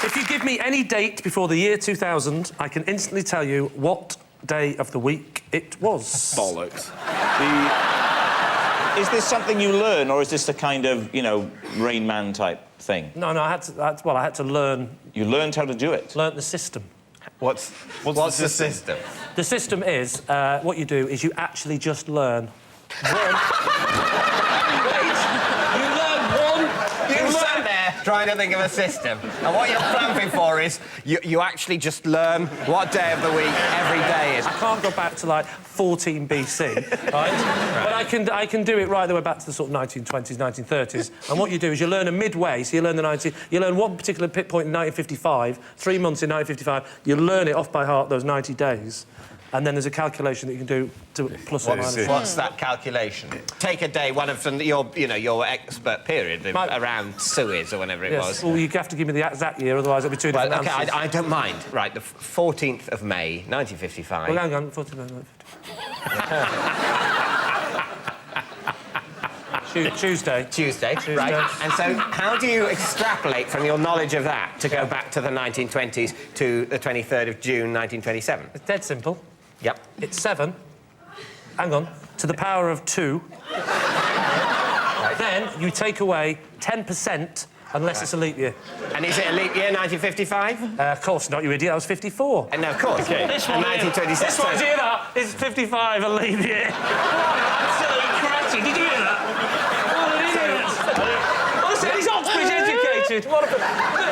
If you give me any date before the year 2000, I can instantly tell you what day of the week it was. Bollocks. Is this something you learn, or is this a kind of, you know, Rain Man type thing? No, I had to learn... You learned how to do it? Learnt the system. What's the system? The system is, what you do is you actually just learn one... You sat there trying to think of a system, and what you're clamping for is you actually just learn what day of the week every day is. I can't go back to, like, 14 BC, right? But I can do it right the way back to the sort of 1920s, 1930s. And what you do is you learn a midway, so you learn one particular pit point in 1955, 3 months in 1955, you learn it off by heart those 90 days. And then there's a calculation that you can do to plus or minus. What's that calculation? Take a day, one of your expert period around Suez or whenever it was. Well, you have to give me the exact year, otherwise it'll be two different answers. OK, I don't mind. Right, the 14th of May, 1955. Well, hang on, 14th of May, 1955. Tuesday, right. And so how do you extrapolate from your knowledge of that to go back to the 1920s to the 23rd of June, 1927? It's dead simple. Yep. It's 7, hang on, to the power of 2. Right. Then you take away 10% unless it's a leap year. And is it a leap year, 1955? Of course not, you idiot, that was 54. No, of course. Okay. This one 1927. This one, did you hear that? It's 55, a leap year. Absolute crazy. Did you hear that? What an idiot. Honestly, he's Oxbridge educated. What a...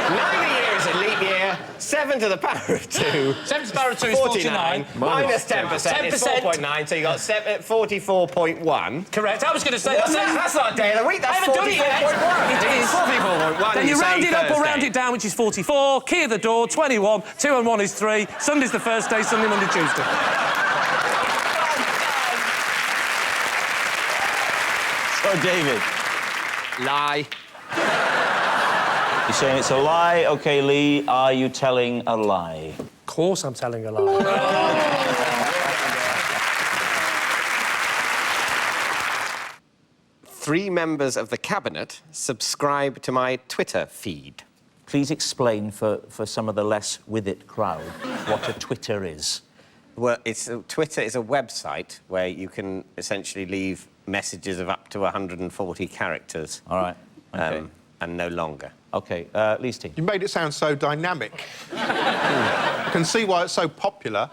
90 years a leap year, 7 to the power of 2. 7 to the power of 2 is 49. Minus 10% is 4.9, so you got 44.1. Correct. I was going to say... That's not a day of the week, that's 44.1. It is. 44.1. Then you round it up or round it down, which is 44. Key of the door, 21. 2 and 1 is 3. Sunday's the first day, Sunday, Monday, Tuesday. So, David. Lie. You're saying it's a lie? OK, Lee, are you telling a lie? Of course I'm telling a lie. 3 members of the Cabinet subscribe to my Twitter feed. Please explain for some of the less with-it crowd what a Twitter is. Well, Twitter is a website where you can essentially leave messages of up to 140 characters. All right. OK. And no longer. OK, Leesty. You made it sound so dynamic. I can see why it's so popular.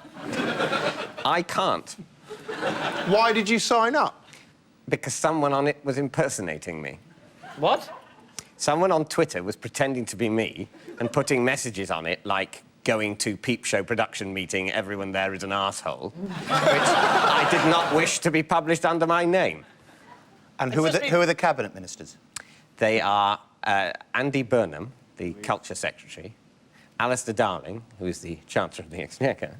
I can't. Why did you sign up? Because someone on it was impersonating me. What? Someone on Twitter was pretending to be me and putting messages on it like going to peep show production meeting, everyone there is an arsehole, which I did not wish to be published under my name. And who are the Cabinet Ministers? They are Andy Burnham, the Culture Secretary, Alistair Darling, who is the Chancellor of the Exchequer.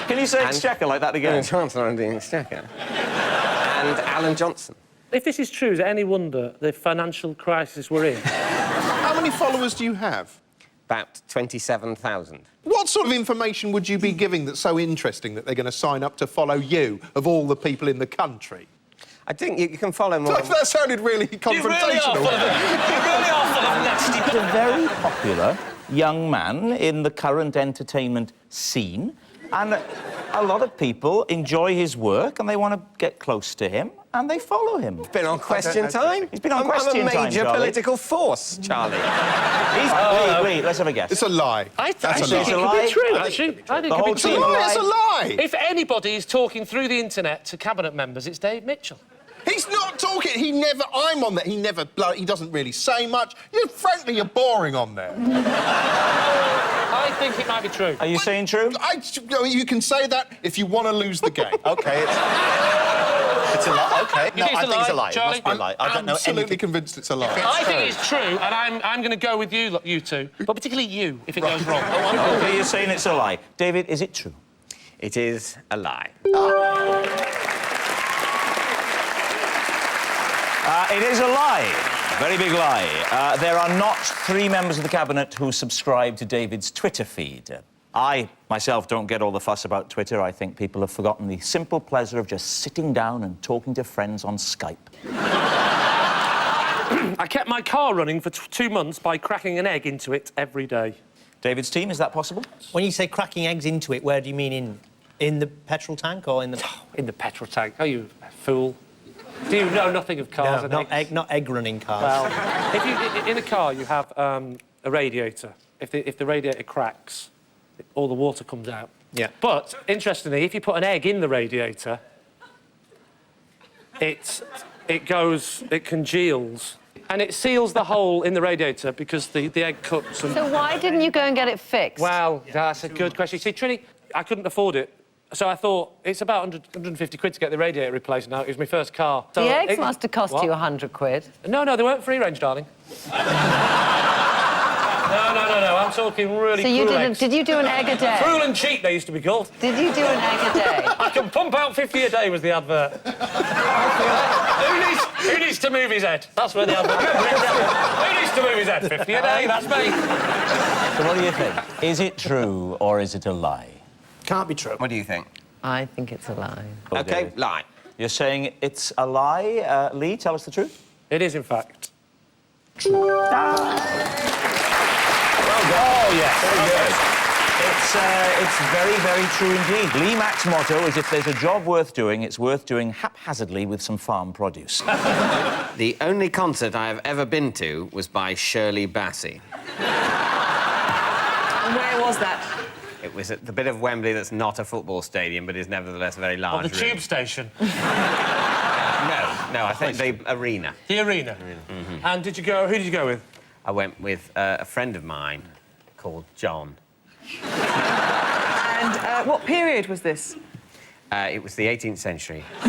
Can you say Exchequer like that again? Chancellor of the Exchequer. And Alan Johnson. If this is true, is it any wonder the financial crisis we're in? How many followers do you have? About 27,000. What sort of information would you be giving that's so interesting that they're going to sign up to follow you, of all the people in the country? I think you can follow more... That sounded really confrontational. You really are full of nasty... He's a very popular young man in the current entertainment scene, and a lot of people enjoy his work and they want to get close to him and they follow him. He's been on Question Time. He's been on Question Time, I'm a major political force, Charlie. Lee, let's have a guess. It's a lie. I That's think it could be true, actually. I think it could be true. It's a lie! If anybody is talking through the internet to Cabinet members, it's Dave Mitchell. He's not talking. I'm on there. He doesn't really say much. Frankly, you're boring on there. I think it might be true. Are you saying true? You can say that if you want to lose the game. OK, it's a lie. OK. No, I think it's a lie. Charlie? It must be a lie. I don't know absolutely convinced it's a lie. I think it's true, and I'm going to go with you two, but particularly you, if it goes wrong. OK, you're saying it's a lie. David, is it true? It is a lie. It is a lie. Very big lie. There are not 3 members of the Cabinet who subscribe to David's Twitter feed. I, myself, don't get all the fuss about Twitter. I think people have forgotten the simple pleasure of just sitting down and talking to friends on Skype. I kept my car running for 2 months by cracking an egg into it every day. David's team, is that possible? When you say cracking eggs into it, where do you mean in the petrol tank or in the... In the petrol tank. Oh, you fool. Do you know nothing of cars and eggs? Not egg-running cars. Well, if you, in a car, you have a radiator. If the radiator cracks, all the water comes out. Yeah. But, interestingly, if you put an egg in the radiator, it congeals. And it seals the hole in the radiator because the egg cuts and... So why didn't you go and get it fixed? Well, that's a good question. See, Trini, I couldn't afford it. So I thought, it's about 150 quid to get the radiator replaced now. It was my first car. So the eggs must have cost you 100 quid. No, they weren't free range, darling. No. I'm talking really cruel eggs. Did you do an egg a day? Cruel and cheap, they used to be called. Did you do an egg a day? I can pump out 50 a day was the advert. Who needs to move his head? That's where the advert... Who needs to move his head? 50 a day, that's me. So what do you think? Is it true or is it a lie? Can't be true. What do you think? I think it's a lie. OK, lie. You're saying it's a lie. Lee, tell us the truth. It is, in fact. Oh, yes. Very good. It's very, very true indeed. Lee Mack's motto is if there's a job worth doing, it's worth doing haphazardly with some farm produce. The only concert I have ever been to was by Shirley Bassey. And where was that? It was at the bit of Wembley that's not a football stadium, but is nevertheless a very large On the tube station. No, I think the arena. The arena. Mm-hmm. And who did you go with? I went with a friend of mine called John. And what period was this? It was the 18th century. I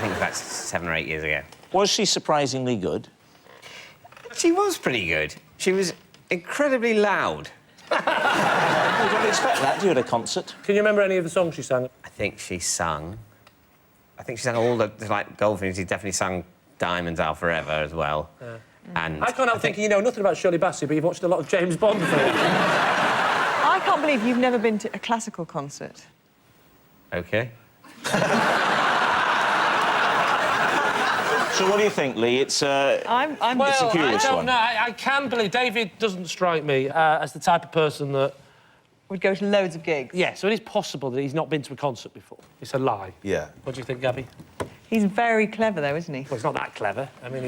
think it was about 7 or 8 years ago. Was she surprisingly good? She was pretty good. She was incredibly loud. You don't expect that, do you, at a concert? Can you remember any of the songs she sang? I think she sang all the, like, Goldfinch. She definitely sang Diamonds Are Forever as well. Yeah. And I can't help thinking you know nothing about Shirley Bassey, but you've watched a lot of James Bond films. I can't believe you've never been to a classical concert. OK. So what do you think, Lee? It's I'm well, it's a curious I don't one. know. I can believe David doesn't strike me as the type of person that would go to loads of gigs. Yeah, so it is possible that he's not been to a concert before. It's a lie. Yeah. What do you think, Gabby? He's very clever, though, isn't he? Well, he's not that clever. I mean,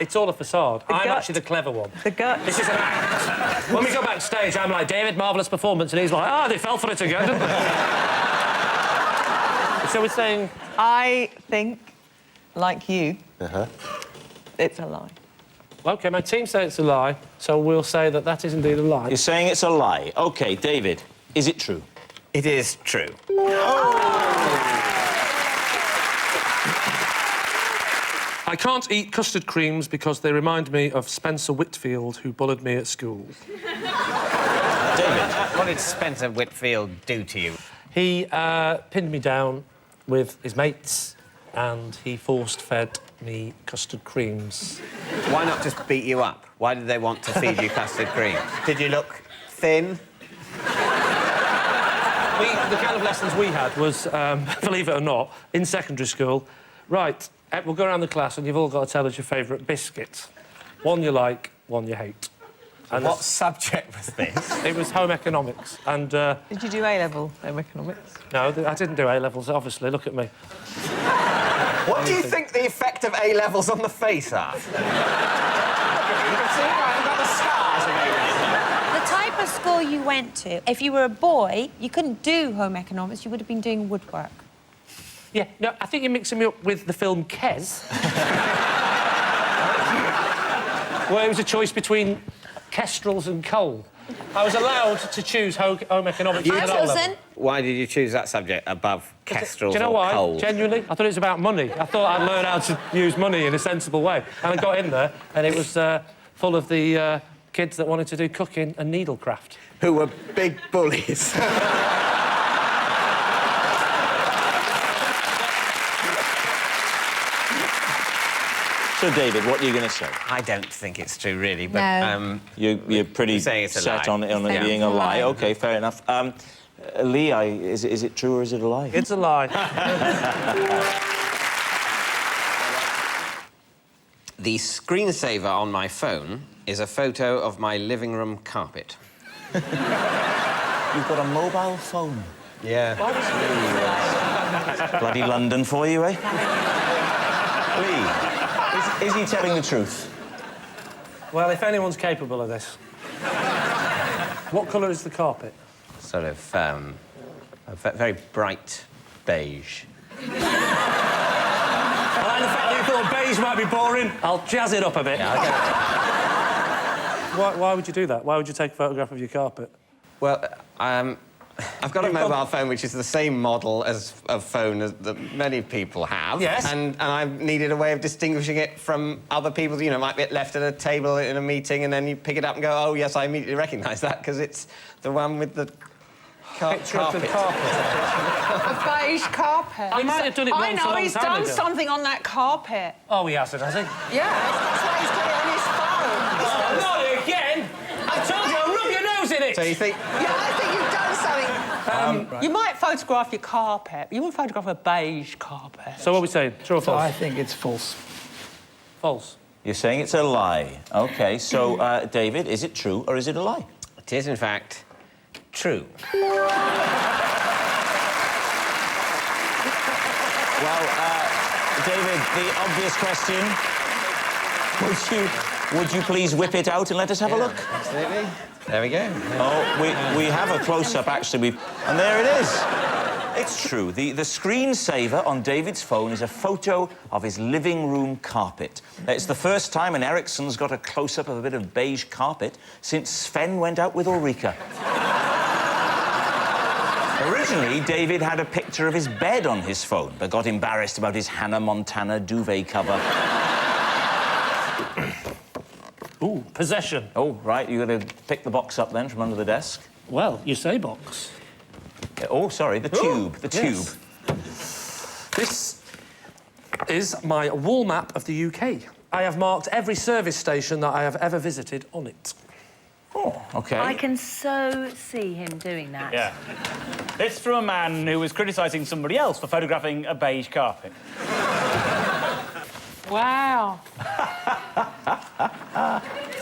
it's all a facade. I'm actually the clever one. The gut. This is an act. When we go backstage, I'm like, David, marvellous performance, and he's like, they fell for it again, didn't they? So we're saying... I think, like you, it's a lie. OK, my team say it's a lie, so we'll say that that is indeed a lie. You're saying it's a lie. OK, David, is it true? It is true. I can't eat custard creams because they remind me of Spencer Whitfield, who bullied me at school. David, what did Spencer Whitfield do to you? He pinned me down with his mates and he force-fed me custard creams. Why not just beat you up? Why did they want to feed you custard cream? Did you look thin? The kind of lessons we had was, believe it or not, in secondary school, right, we'll go around the class and you've all got to tell us your favourite biscuit. One you like, one you hate. And what subject was this? It was home economics, and... Did you do A-level home economics? No, I didn't do A-levels, obviously. Look at me. What do you think the effect of A-levels on the face are? You can see I've got the scars of A-levels. The type of school you went to, if you were a boy, you couldn't do home economics, you would have been doing woodwork. Yeah, no, I think you're mixing me up with the film Kes. Where it was a choice between kestrels and coal. I was allowed to choose home economics. I wasn't. Why did you choose that subject above kestrels Do you know or why? coal? Genuinely, I thought it was about money. I thought I'd learn how to use money in a sensible way. And I got in there, and it was full of the kids that wanted to do cooking and needlecraft. Who were big bullies. So, David, what are you going to say? I don't think it's true, really, but... No. You're pretty saying it's a set lie. on it being a lie. OK, fair enough. Lee, is it true or is it a lie? It's a lie. The screensaver on my phone is a photo of my living room carpet. You've got a mobile phone. Yeah. Bloody London for you, eh? Lee, is he telling the truth? Well, if anyone's capable of this. What colour is the carpet? Sort of, a very bright beige. I like the fact that you thought beige might be boring. I'll jazz it up a bit. Yeah, Why would you do that? Why would you take a photograph of your carpet? Well, I've got a mobile phone which is the same model as a phone that many people have. Yes. And I needed a way of distinguishing it from other people. You know, it might be left at a table in a meeting and then you pick it up and go, oh, yes, I immediately recognise that because it's the one with the Picture of the carpet. carpet. A beige carpet. He might have done it once a long he's time done ago. something on that carpet. Oh, he hasn't, has he? Yeah, that's why he's got it on his phone. Oh, not again! I told you, I'll rub your nose in it! So you think... Yeah, I think you've done something. You might photograph your carpet, but you wouldn't photograph a beige carpet. So what are we saying? True or false? I think it's false. False. You're saying it's a lie. OK, so, David, is it true or is it a lie? It is, in fact, true. Well, David, the obvious question... Would you please whip it out and let us have a look? Absolutely. There we go. Oh, we have a close-up, actually. And there it is. It's true. The screensaver on David's phone is a photo of his living room carpet. It's the first time an Ericsson's got a close-up of a bit of beige carpet since Sven went out with Ulrika. Originally, David had a picture of his bed on his phone, but got embarrassed about his Hannah Montana duvet cover. Ooh, possession. Oh, right, you're going to pick the box up then from under the desk? Well, you say box. Oh, sorry, the tube, the tube. Yes. This is my wall map of the UK. I have marked every service station that I have ever visited on it. Oh, OK. I can so see him doing that. Yeah. This from a man who was criticising somebody else for photographing a beige carpet. Wow.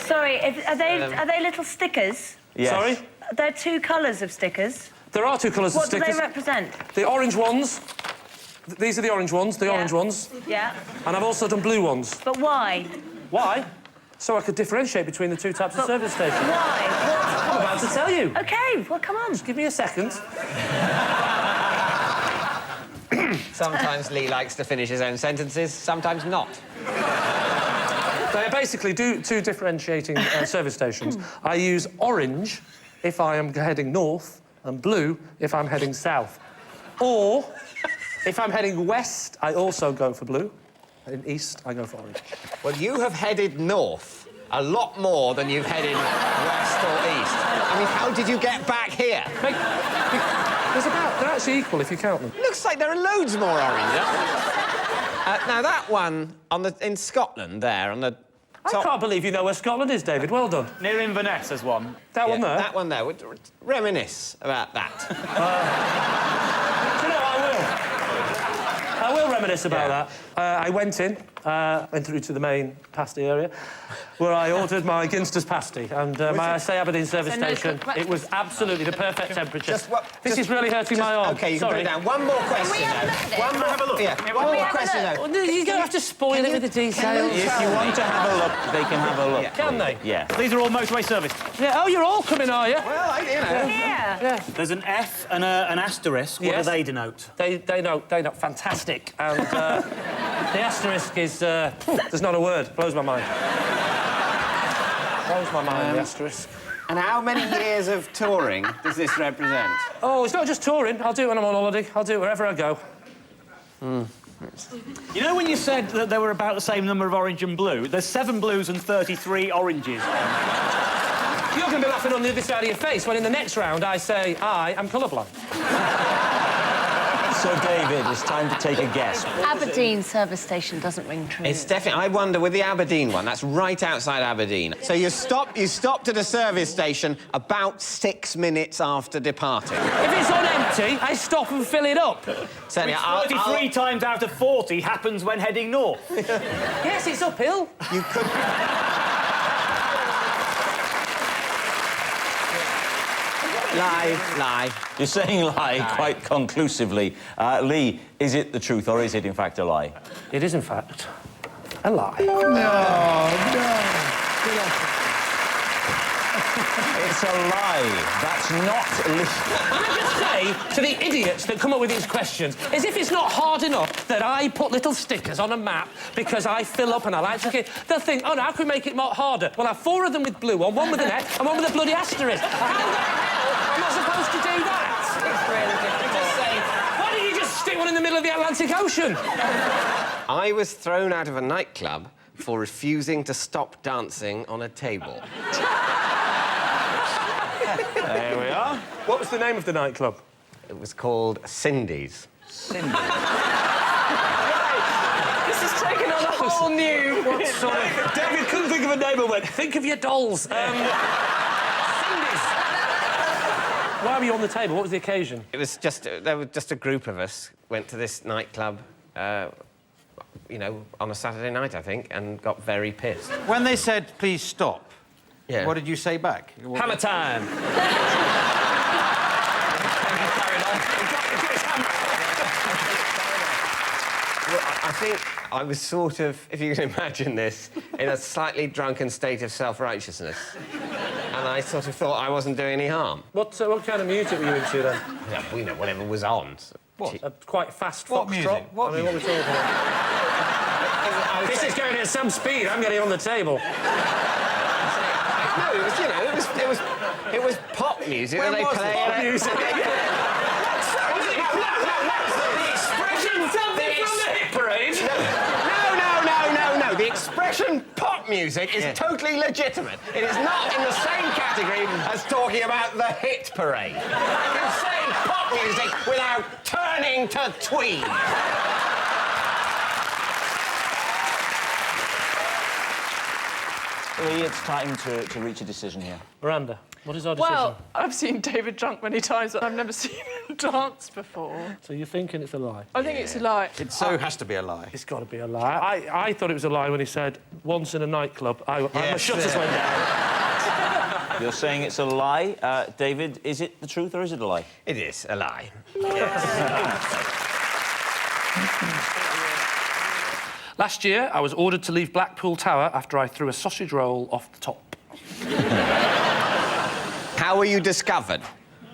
Sorry, are they little stickers? Yes. Sorry? They're two colours of stickers. There are two colours of What do stickers. they represent? The orange ones. These are the orange ones, Yeah. orange ones. Yeah. And I've also done blue ones. But why? Why? So I could differentiate between the two types of service stations. Why? I'm about to tell you. OK, well, come on. Just give me a second. Sometimes Lee likes to finish his own sentences, sometimes not. They basically do two differentiating service stations. I use orange if I am heading north and blue if I'm heading south. Or, if I'm heading west, I also go for blue. In east, I go for orange. Well, you have headed north a lot more than you've headed west or east. I mean, how did you get back here? They're actually equal if you count them. Looks like there are loads more orange. Now, that one in Scotland there, on the I top... can't believe you know where Scotland is, David. Well done. Near Inverness, there's one. That one there? That one there. Reminisce about that. Do you know, I will reminisce about that. I went through to the main pasty area, where I ordered my Ginster's pasty, and may I say, Aberdeen service station, it was absolutely the perfect temperature. This is really hurting my arm. OK, you can put it down. One more question, though. One more... Have a look. Yeah, one more question, though. You don't have to spoil it with the details. If you want to have a look, they can have a look. Yeah. Can they? Yeah. These are all motorway service. Yeah. Oh, you're all coming, are you? Well, you know... Yeah. There's an F and an asterisk. What Yes. do they denote? They know fantastic. And the asterisk is... there's not a word. Blows my mind. Blows my mind, the asterisk. And how many years of touring does this represent? Oh, it's not just touring. I'll do it when I'm on holiday. I'll do it wherever I go. You know when you said that there were about the same number of orange and blue? There's 7 blues and 33 oranges. You're going to be laughing on the other side of your face when in the next round I say I am colourblind. So, David, it's time to take a guess. Aberdeen service station doesn't ring true. It's definitely... I wonder, with the Aberdeen one, that's right outside Aberdeen. So you stopped at a service station about 6 minutes after departing. If it's on empty, I stop and fill it up. Certainly, Which 33 times out of 40 happens when heading north. Yes, it's uphill. You could... Lie. You're saying lie quite conclusively. Lee, is it the truth or is it, in fact, a lie? It is, in fact, a lie. It's a lie. That's not... Can I just say to the idiots that come up with these questions, as if it's not hard enough that I put little stickers on a map because I fill up and I like to... They'll think, oh, no, how can we make it more harder? Well, I have 4 of them with blue on, 1 with an X and 1 with a bloody asterisk. How the hell am I supposed to do that? It's really difficult. Why don't you just stick one in the middle of the Atlantic Ocean? I was thrown out of a nightclub for refusing to stop dancing on a table. There we are. What was the name of the nightclub? It was called Cindy's. This has taken on a whole new... David couldn't think of a name and went, think of your dolls. Cindy's. Why were you on the table? What was the occasion? It was just... there was just a group of us went to this nightclub, you know, on a Saturday night, I think, and got very pissed. When they said, please stop, yeah. What did you say back? Hammer time. Well, I think I was sort of, if you can imagine this, in a slightly drunken state of self-righteousness. And I sort of thought I wasn't doing any harm. What kind of music were you into then? Yeah, you know, whatever was on. What? A quite fast What foxtrot? music? What What are we talking about? This is going at some speed. I'm getting on the table. No, it was, you know, it was pop music that they played. Pop music. Something from the hit parade. No. The expression pop music is totally legitimate. It is not in the same category as talking about the hit parade. I can say pop music without turning to tweed. Lee, it's time to reach a decision here. Miranda, what is our decision? Well, I've seen David drunk many times, but I've never seen him dance before. So you're thinking it's a lie? I think it's a lie. It so has to be a lie. It's got to be a lie. I thought it was a lie when he said, once in a nightclub, my shutters went down. You're saying it's a lie. David, is it the truth or is it a lie? It is a lie. Last year, I was ordered to leave Blackpool Tower after I threw a sausage roll off the top. How were you discovered?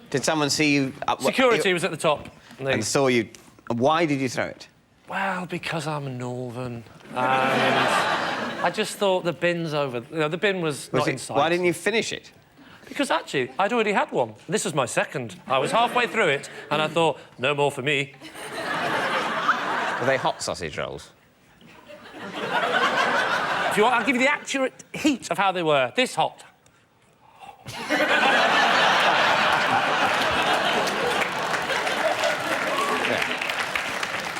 Did someone see you... Security was at the top. And saw you... Why did you throw it? Well, because I'm northern. I just thought the bin's over... You know, the bin was not in sight. Why didn't you finish it? Because, actually, I'd already had one. This was my second. I was halfway through it, and I thought, no more for me. Were they hot sausage rolls? If you want, I'll give you the accurate heat of how they were. This hot.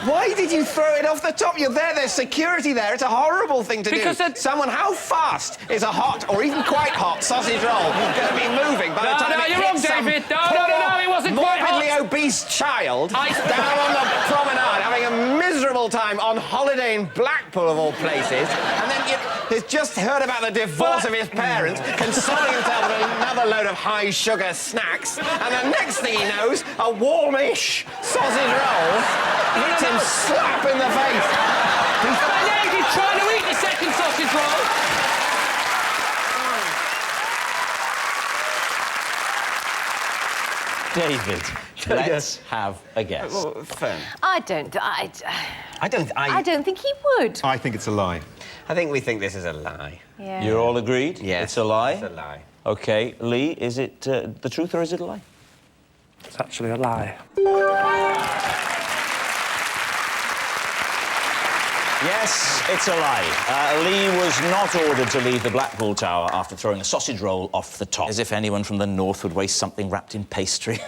Why did you throw it off the top? You're there, there's security there. It's a horrible thing to do. Someone, how fast is a hot or even quite hot sausage roll going to be moving by the time it you're wrong, hits David. some No, it wasn't quite hot. morbidly obese child down on the promenade having a miserable time on holiday in Blackpool, of all places, and then he's just heard about the divorce of his parents, consoling himself with another load of high-sugar snacks, and the next thing he knows, a warmish sausage roll hits him slap in the face. He's trying to eat the second sausage roll. David, let's have a guess. Fern. I don't think he would. I think it's a lie. I think we think this is a lie. Yeah. You're all agreed? Yes. It's a lie? It's a lie. OK, Lee, is it the truth or is it a lie? It's actually a lie. Yes, it's a lie. Lee was not ordered to leave the Blackpool Tower after throwing a sausage roll off the top. As if anyone from the north would waste something wrapped in pastry.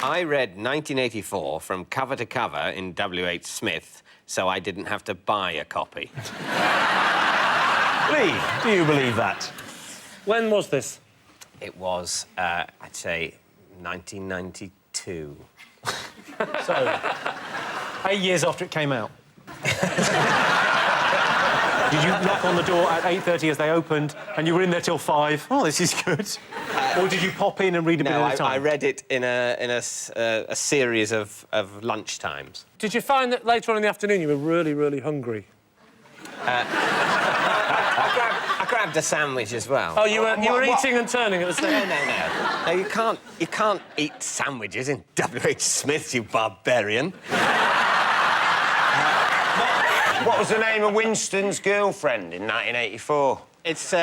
I read 1984 from cover to cover in W.H. Smith, so I didn't have to buy a copy. Lee, do you believe that? When was this? It was, I'd say, 1992. So, 8 years after it came out. Did you knock on the door at 8:30 as they opened, and you were in there till 5? Oh, this is good. Or did you pop in and read a bit at a time? I read it in a series of lunchtimes. Did you find that later on in the afternoon you were really, really hungry? I grabbed a sandwich as well. Oh, you were eating and turning at the same time? No, you can't eat sandwiches in W.H. Smith, you barbarian. What was the name of Winston's girlfriend in 1984? It's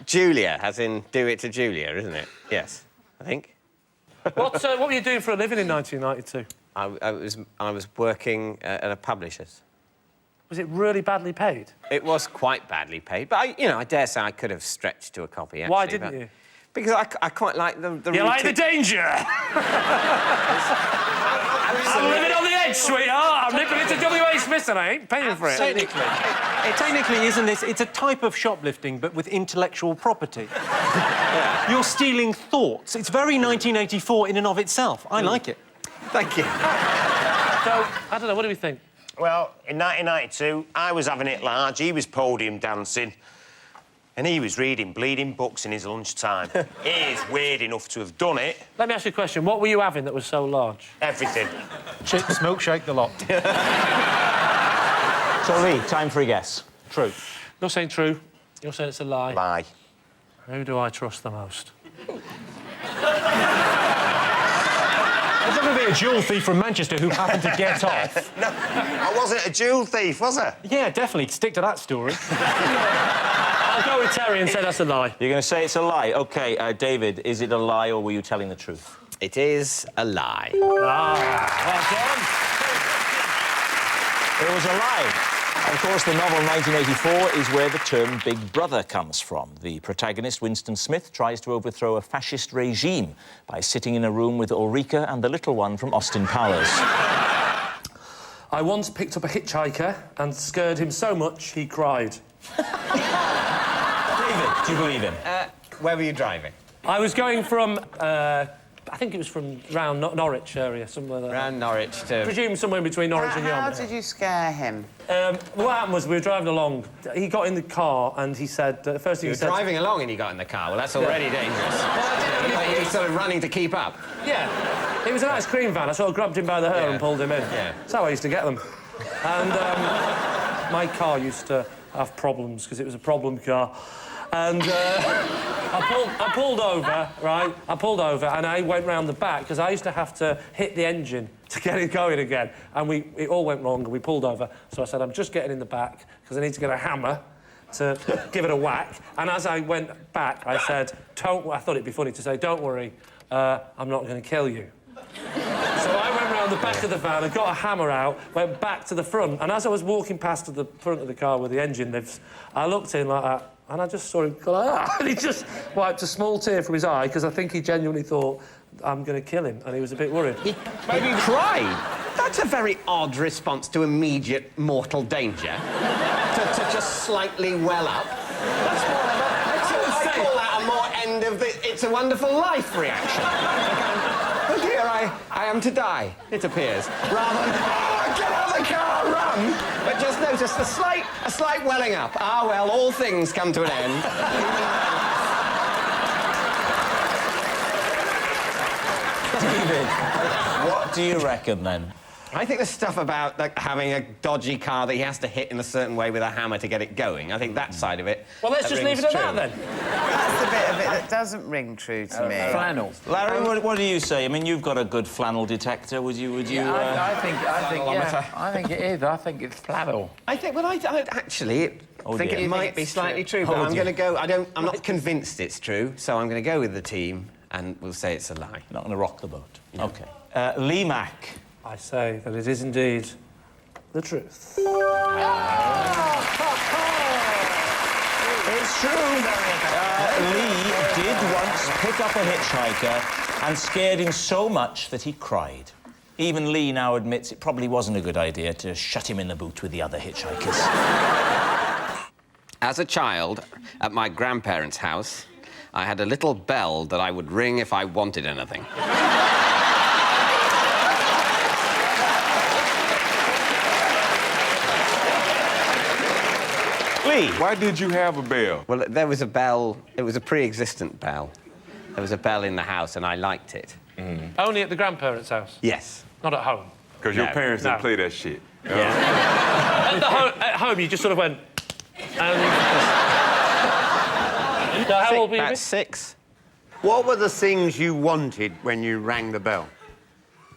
Julia, as in do it to Julia, isn't it? Yes, I think. What were you doing for a living in 1992? I was working at a publisher's. Was it really badly paid? It was quite badly paid, but I dare say I could have stretched to a copy. Actually, Why didn't you? Because I quite like the You like the danger? I'm living on the edge, sweetheart. I'm nipping into W.H. Smith and I ain't paying for it. Technically, isn't this... It's a type of shoplifting, but with intellectual property. Yeah. You're stealing thoughts. It's very 1984 in and of itself. I like it. Thank you. So, I don't know, what do we think? Well, in 1992, I was having it large, he was podium dancing, and he was reading bleeding books in his lunchtime. He is weird enough to have done it. Let me ask you a question. What were you having that was so large? Everything. Chips, milkshake, the lot. So, Lee, time for a guess. True. You're saying true. You're saying it's a lie. Lie. Who do I trust the most? There's going to be a jewel thief from Manchester who happened to get off. No, I wasn't a jewel thief, was I? Yeah, definitely. Stick to that story. I'll go with Terry and say that's a lie. You're going to say it's a lie? OK, David, is it a lie or were you telling the truth? It is a lie. Well It was a lie. Of course, the novel 1984 is where the term Big Brother comes from. The protagonist, Winston Smith, tries to overthrow a fascist regime by sitting in a room with Ulrika and the little one from Austin Powers. I once picked up a hitchhiker and scared him so much he cried. David, do you believe him? Where were you driving? I was going from, I think it was from round Norwich area, somewhere there. Around Norwich to... I presume somewhere between Norwich and Yarmouth. How did you scare him? What happened was we were driving along. He got in the car and he said... first thing You he were said... driving along and he got in the car. Well, that's already dangerous. He was sort of running to keep up. Yeah. It was an ice cream van. I sort of grabbed him by the hair and pulled him in. Yeah. That's how I used to get them. And my car used to have problems because it was a problem car. And I pulled over, right? I pulled over and I went round the back because I used to have to hit the engine to get it going again. And it all went wrong and we pulled over. So I said, I'm just getting in the back because I need to get a hammer to give it a whack. And as I went back, I said, I thought it'd be funny to say, don't worry, I'm not going to kill you. So I went round the back of the van and got a hammer out, went back to the front, and as I was walking past to the front of the car where the engine lives, I looked in like that, and I just saw him go like that, and he just wiped a small tear from his eye, because I think he genuinely thought, I'm going to kill him, and he was a bit worried. Maybe he cried. That's a very odd response to immediate mortal danger. to just slightly well up. That's more of a... I call that a more end of the It's a Wonderful Life reaction. Oh dear, I am to die, it appears. Rather than, get out of the car, run! But just notice a slight welling up. Ah, well, all things come to an end. David, what do you reckon, then? I think the stuff about having a dodgy car that he has to hit in a certain way with a hammer to get it going, I think that side of it... Well, let's just leave it at that, then. That's the bit of it that doesn't ring true to me. Flannel. Larry, what do you say? I mean, you've got a good flannel detector. Would you? I think it is. I think it's flannel. I think I actually think it might be slightly true, but I'm going to go... I'm not convinced it's true, so I'm going to go with the team, and we'll say it's a lie. Not going to rock the boat. Yeah. OK. Lee Mack. I say that it is indeed the truth. It's true. Lee did once pick up a hitchhiker and scared him so much that he cried. Even Lee now admits it probably wasn't a good idea to shut him in the boot with the other hitchhikers. As a child, at my grandparents' house, I had a little bell that I would ring if I wanted anything. Lee, why did you have a bell? Well, there was a bell. It was a pre-existent bell. There was a bell in the house, and I liked it. Only at the grandparents' house? Yes. Not at home? Because your parents didn't play that shit. Yeah. At home, you just sort of went... And... So how old were you? About 6. What were the things you wanted when you rang the bell?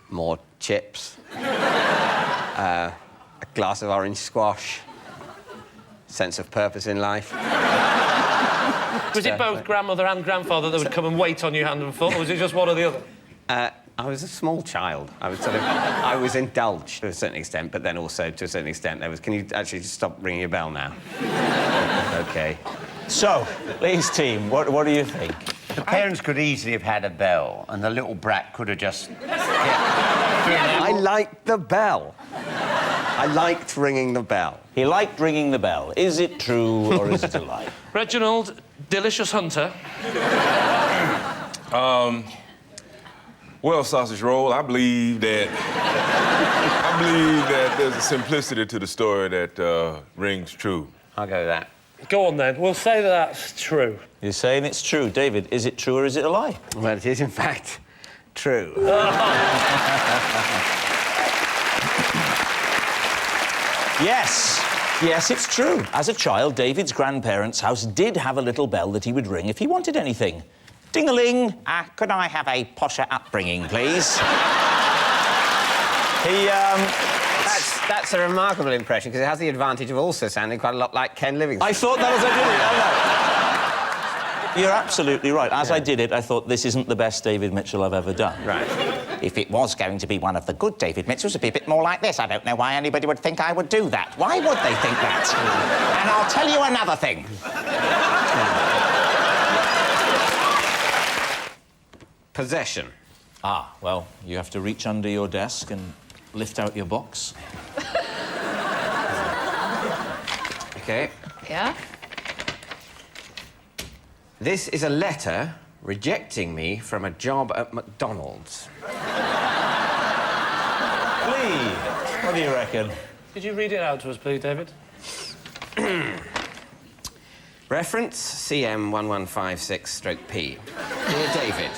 More chips. A glass of orange squash. Sense of purpose in life. Was it both grandmother and grandfather that would come and wait on you hand and foot, or was it just one or the other? I was a small child. I was indulged to a certain extent, but then also to a certain extent there was, can you actually just stop ringing your bell now? OK. So, Lee's team, what do you think? The parents could easily have had a bell, and the little brat could have just... I liked the bell. I liked ringing the bell. He liked ringing the bell. Is it true or is it a lie? Reginald, delicious hunter. Well, sausage roll, I believe that there's a simplicity to the story that rings true. I'll go with that. Go on, then. We'll say that that's true. You're saying it's true. David, is it true or is it a lie? Well, it is, in fact, true. Yes. Yes, it's true. As a child, David's grandparents' house did have a little bell that he would ring if he wanted anything. Ding-a-ling. Could I have a posher upbringing, please? That's a remarkable impression, because it has the advantage of also sounding quite a lot like Ken Livingstone. I thought that as I did it. You're absolutely right. As I did it, I thought, this isn't the best David Mitchell I've ever done. Right. If it was going to be one of the good David Mitchells, it'd be a bit more like this. I don't know why anybody would think I would do that. Why would they think that? And I'll tell you another thing. Possession. Ah, well, you have to reach under your desk and lift out your box. OK. Yeah? This is a letter rejecting me from a job at McDonald's. Lee, what do you reckon? Could you read it out to us, please, David? Reference CM1156/P. Dear David,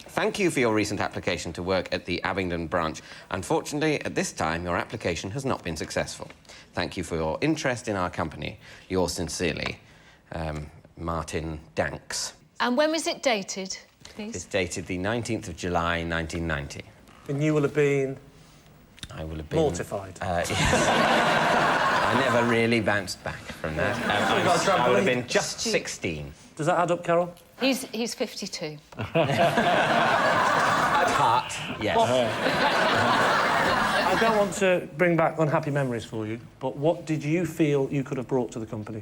thank you for your recent application to work at the Abingdon branch. Unfortunately, at this time, your application has not been successful. Thank you for your interest in our company. Yours sincerely, Martin Danks. And when was it dated, please? It's dated the 19th of July, 1990. And you will have been... I will have been... mortified. Yes. I never really bounced back from that. I would have been just 16. Does that add up, Carol? He's 52. At heart, yes. I don't want to bring back unhappy memories for you, but what did you feel you could have brought to the company?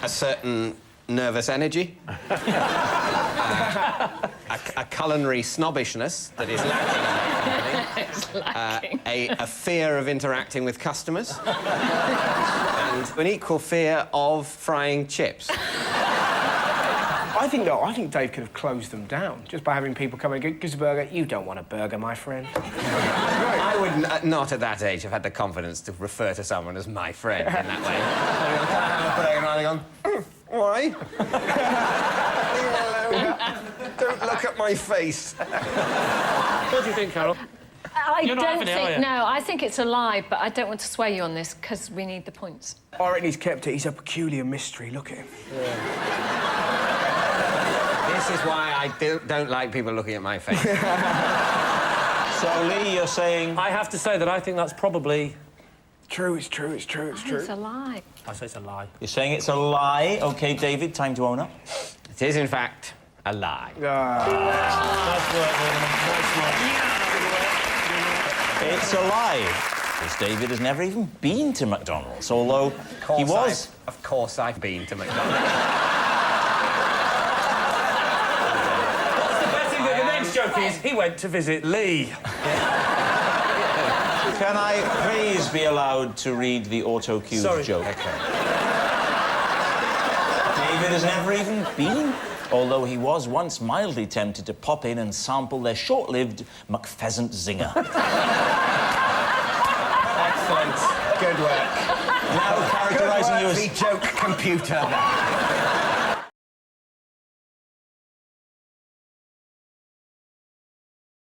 A certain nervous energy. A culinary snobbishness that is lacking in our company. It's lacking. A fear of interacting with customers. And an equal fear of frying chips. I think Dave could have closed them down just by having people come and go, "Gives a burger." You don't want a burger, my friend. I would not at that age have had the confidence to refer to someone as my friend in that way. Can I have a burger? And I'd have gone, why? Don't look at my face. What do you think, Carol? I You're not don't having it, are think... you? No, I think it's a lie, but I don't want to sway you on this, because we need the points. I reckon he's kept it. He's a peculiar mystery. Look at him. This is why I don't like people looking at my face. So, Lee, you're saying... I have to say that I think that's probably... True, it's true, it's true, it's true. It's a lie. I say it's a lie. You're saying it's a lie. OK, David, time to own up. It is, in fact, a lie. Nice work, Nice work. It's a lie. Because David has never even been to McDonald's, although he was... Of course I've been to McDonald's. is he went to visit Lee. Can I please be allowed to read the auto-cued joke? OK. David has never even been, although he was once mildly tempted to pop in and sample their short-lived McPheasant zinger. Excellent. Good work. Now characterising you as... joke computer.